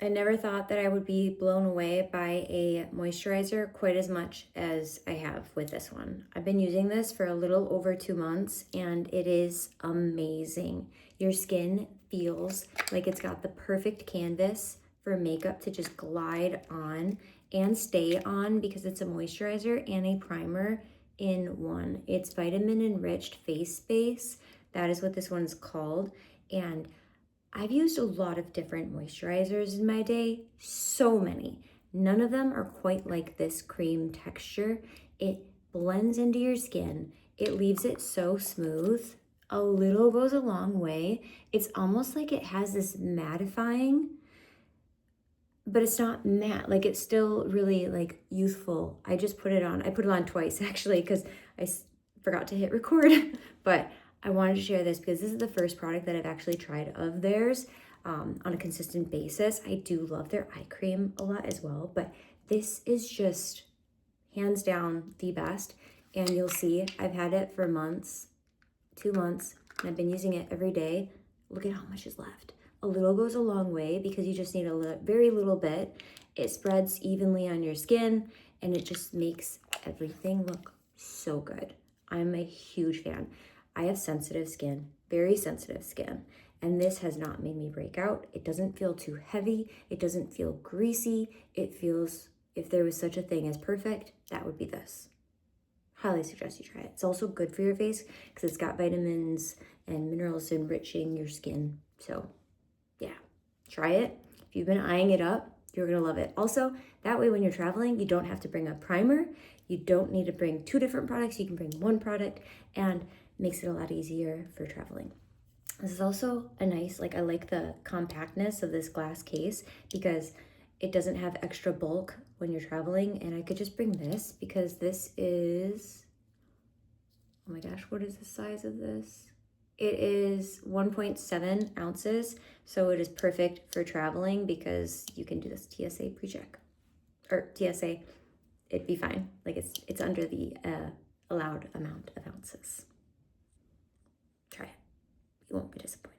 I never thought that I would be blown away by a moisturizer quite as much as I have with this one. I've been using this for a little over 2 months and it is amazing. Your skin feels like it's got the perfect canvas for makeup to just glide on and stay on because it's a moisturizer and a primer in one. It's vitamin enriched face base. That is what this one's called. And I've used a lot of different moisturizers in my day, so many. None of them are quite like this cream texture. It blends into your skin. It leaves it so smooth. A little goes a long way. It's almost like it has this mattifying, but it's not matte. Like it's still really like youthful. I just put it on. I put it on twice actually because forgot to hit record, but I wanted to share this because this is the first product that I've actually tried of theirs on a consistent basis. I do love their eye cream a lot as well, but this is just hands down the best. And you'll see I've had it for months, 2 months, and I've been using it every day. Look at how much is left. A little goes a long way because you just need a very little bit. It spreads evenly on your skin and it just makes everything look so good. I'm a huge fan. I have sensitive skin, very sensitive skin, and this has not made me break out. It doesn't feel too heavy. It doesn't feel greasy. It feels, if there was such a thing as perfect, that would be this. Highly suggest you try it. It's also good for your face because it's got vitamins and minerals enriching your skin. So yeah, try it. If you've been eyeing it up, you're gonna love it. Also, that way when you're traveling, you don't have to bring a primer. You don't need to bring 2 different products. You can bring 1 product and makes it a lot easier for traveling. This is also a nice, I like the compactness of this glass case because it doesn't have extra bulk when you're traveling. And I could just bring this because this is, oh my gosh, what is the size of this? It is 1.7 ounces. So it is perfect for traveling because you can do this TSA pre-check or TSA, it'd be fine. Like it's under the allowed amount of ounces. Try it. You won't be disappointed.